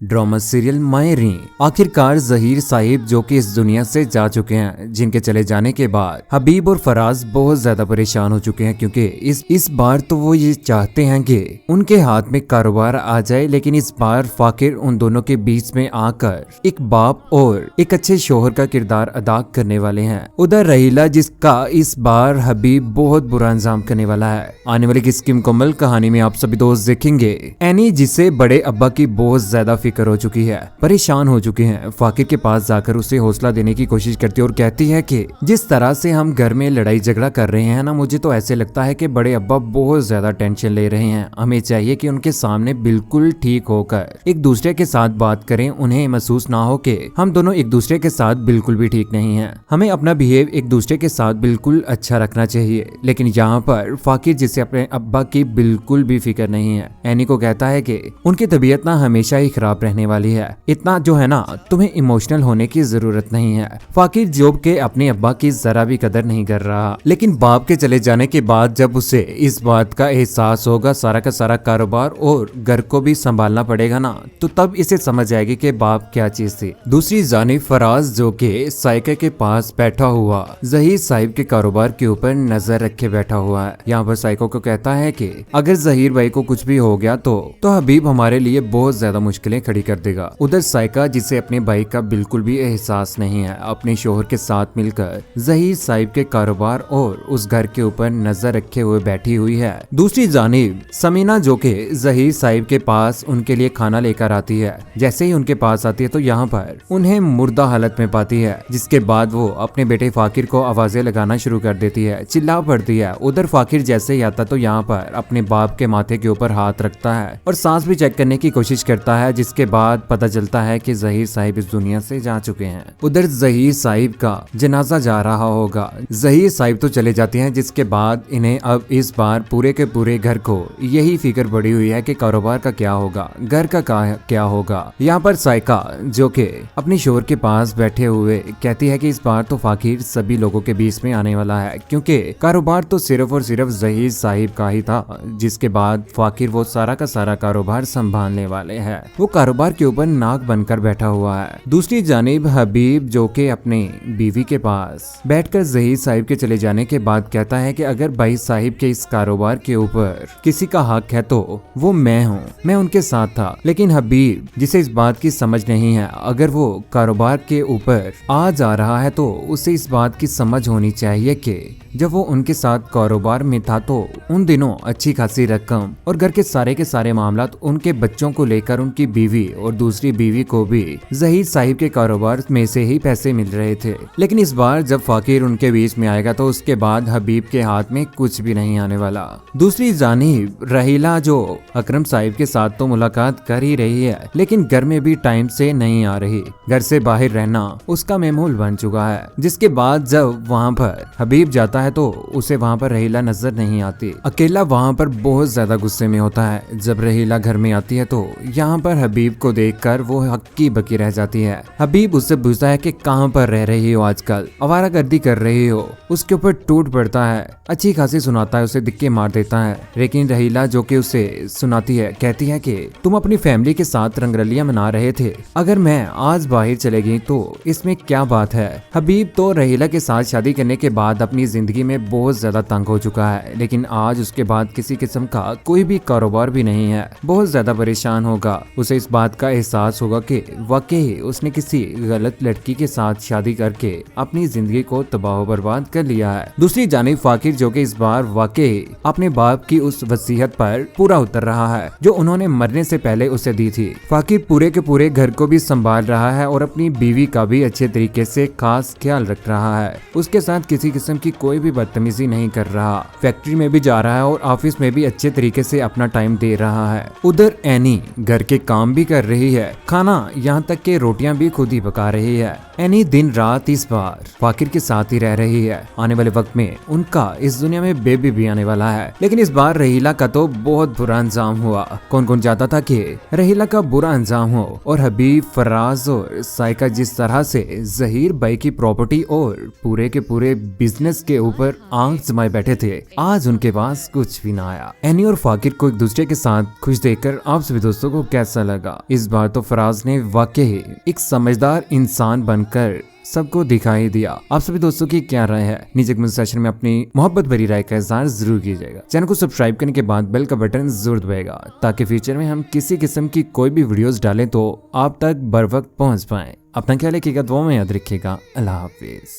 Drama serial मायरी। आखिरकार जहीर साहिब जो कि इस दुनिया से जा चुके हैं, जिनके चले जाने के बाद हबीब और फराज बहुत ज्यादा परेशान हो चुके हैं, क्योंकि इस बार तो वो ये चाहते हैं कि उनके हाथ में कारोबार आ जाए, लेकिन इस बार फाकिर उन दोनों के बीच में आकर एक बाप और एक अच्छे शोहर का किरदार अदा करने वाले हैं। उधर रहीला, जिसका इस बार हबीब बहुत बुरा अंजाम करने वाला है। आने वाली किसकी मुकम्मल कहानी में आप सभी दोस्त देखेंगे। एनी, जिसे बड़े अब्बा की बहुत ज्यादा फिक्र हो चुकी है, परेशान हो चुकी है, फाकिर के पास जाकर उसे हौसला देने की कोशिश करती है और कहती है कि जिस तरह से हम घर में लड़ाई झगड़ा कर रहे हैं ना, मुझे तो ऐसे लगता है कि बड़े अब्बा बहुत ज्यादा टेंशन ले रहे हैं। हमें चाहिए कि उनके सामने बिल्कुल ठीक होकर एक दूसरे के साथ बात करें, उन्हें महसूस ना हो कि हम दोनों एक दूसरे के साथ बिल्कुल भी ठीक नहीं है। हमें अपना बिहेव एक दूसरे के साथ बिल्कुल अच्छा रखना चाहिए। लेकिन यहाँ पर फाकिर, जिसे अपने अब्बा की बिल्कुल भी फिक्र नहीं है, एनी को कहता है कि उनकी तबीयत ना हमेशा ही खराब रहने वाली है, इतना जो है ना तुम्हें इमोशनल होने की जरूरत नहीं है। फाकिर जोब के अपने अब्बा की जरा भी कदर नहीं कर रहा, लेकिन बाप के चले जाने के बाद जब उसे इस बात का एहसास होगा, सारा का सारा कारोबार और घर को भी संभालना पड़ेगा ना, तो तब इसे समझ आएगी कि बाप क्या चीज थी। दूसरी जानिब फराज, जो के साइकिल के पास बैठा हुआ जहीर साहिब के कारोबार के ऊपर नजर रखे बैठा हुआ है। यहाँ पर साइको को कहता है कि अगर जहीर भाई को कुछ भी हो गया तो हबीब हमारे लिए बहुत ज्यादा मुश्किलें खड़ी कर देगा। उधर साइका, जिसे अपने भाई का बिल्कुल भी एहसास नहीं है, अपने शोहर के साथ मिलकर जहीर साहिब के कारोबार और उस घर के ऊपर नजर रखे हुए बैठी हुई है। दूसरी जानिब समीना, जो के जहीर साहिब के पास उनके लिए खाना लेकर आती है। जैसे ही उनके पास आती है तो यहाँ पर उन्हें मुर्दा हालत में पाती है, जिसके बाद वो अपने बेटे फाकिर को आवाजें लगाना शुरू कर देती है, चिल्ला पड़ती है। उधर फाकिर जैसे ही आता तो यहाँ पर अपने बाप के माथे के ऊपर हाथ रखता है और सांस भी चेक करने की कोशिश करता है, जिसके बाद पता चलता है कि जहीर साहिब इस दुनिया से जा चुके हैं। उधर जहीर साहिब का जनाजा जा रहा होगा। जहीर साहिब तो चले जाते हैं, जिसके बाद इन्हें अब इस बार पूरे के पूरे घर को यही फिक्र पड़ी हुई है कि कारोबार का क्या होगा, घर का क्या होगा। यहाँ पर साइका, जो कि अपने शोहर के पास बैठे हुए, कहती है कि इस बार तो फाकिर सभी लोगों के बीच में आने वाला है, क्योंकि कारोबार तो सिर्फ और सिर्फ जहीर साहिब का ही था, जिसके बाद फाकिर वो सारा का सारा कारोबार संभालने वाले हैं। वो कारोबार के ऊपर नाक बनकर बैठा हुआ है। दूसरी जानिब हबीब, जो कि अपने बीवी के पास बैठकर जहीर साहिब के चले जाने के बाद कहता है कि अगर भाई साहिब के इस कारोबार के ऊपर किसी का हक है तो वो मैं हूँ, मैं उनके साथ था। लेकिन हबीब, जिसे इस बात की समझ नहीं है, अगर वो कारोबार के ऊपर आ जा रहा है तो उसे इस बात की समझ होनी चाहिए कि जब वो उनके साथ कारोबार में था तो उन दिनों अच्छी खासी रकम और घर के सारे मामलात, उनके बच्चों को लेकर उनकी बीवी और दूसरी बीवी को भी जहीर साहिब के कारोबार में से ही पैसे मिल रहे थे। लेकिन इस बार जब फाकिर उनके बीच में आएगा तो उसके बाद हबीब के हाथ में कुछ भी नहीं आने वाला। दूसरी जानिब रहीला, जो अकरम साहिब के साथ तो मुलाकात कर ही रही है, लेकिन घर में भी टाइम से नहीं आ रही। घर से बाहर रहना उसका मामूल बन चुका है। जिसके बाद जब वहाँ पर हबीब जाता है तो उसे वहाँ पर रहीला नजर नहीं आती। अकेला वहाँ पर बहुत ज्यादा गुस्से में होता है। जब रहीला घर में आती है तो यहाँ पर हबीब को देखकर वो हक्की बकी रह जाती है। हबीब उससे पूछता है कि कहाँ पर रह रही हो आजकल, आवारागर्दी कर रही हो। उसके ऊपर टूट पड़ता है, अच्छी खासी सुनाता है, उसे दिक्के मार देता है। लेकिन रहीला, जो कि उसे सुनाती है, कहती है कि तुम अपनी फैमिली के साथ रंगरलियां मना रहे थे, अगर मैं आज बाहर चले गई तो इसमें क्या बात है। हबीब तो रहीला के साथ शादी करने के बाद अपनी जिंदगी में बहुत ज्यादा तंग हो चुका है, लेकिन आज उसके बाद किसी किस्म का कोई भी कारोबार भी नहीं है। बहुत ज्यादा परेशान होगा। उसे इस बात का एहसास होगा कि वाकई उसने किसी गलत लड़की के साथ शादी करके अपनी जिंदगी को तबाह बर्बाद कर लिया है। दूसरी जानिब फाकिर, जो कि इस बार वाकई अपने बाप की उस वसीयत पर पूरा उतर रहा है जो उन्होंने मरने से पहले उसे दी थी। फाकिर पूरे के पूरे घर को भी संभाल रहा है और अपनी बीवी का भी अच्छे तरीके से खास ख्याल रख रहा है। उसके साथ किसी किस्म की कोई भी बदतमीजी नहीं कर रहा। फैक्ट्री में भी जा रहा है और ऑफिस में भी अच्छे तरीके से अपना टाइम दे रहा है। उधर एनी घर के काम भी कर रही है, खाना यहाँ तक के रोटियां भी खुद ही पका रही है। एनी दिन रात इस बार फाकिर के साथ ही रह रही है। आने वाले वक्त में उनका इस दुनिया में बेबी भी आने वाला है। लेकिन इस बार रहीला का तो बहुत बुरा अंजाम हुआ। कौन कौन चाहता था कि रहीला का बुरा अंजाम हो, और हबीब, फराज और साइका जिस तरह से जहीर भाई की प्रॉपर्टी और पूरे के पूरे बिजनेस के ऊपर आंख जमाए बैठे थे, आज उनके पास कुछ भी ना आया। एनी और फाकिर को एक दूसरे के साथ खुश देखकर आप सभी दोस्तों को कैसा लगा? लगा। इस बार तो फराज ने वाकई एक समझदार इंसान बनकर सबको दिखाई दिया। आप सभी दोस्तों की क्या राय है, नीचे कमेंट सेक्शन में अपनी मोहब्बत भरी राय का इज़हार जरूर कीजिएगा। चैनल को सब्सक्राइब करने के बाद बेल का बटन जरूर दबाएगा ताकि फ्यूचर में हम किसी किस्म की कोई भी वीडियोस डालें तो आप तक बर वक्त पहुंच पाए। अपना ख्याल रखिएगा, दुआ में याद रखिएगा। अल्लाह हाफिज।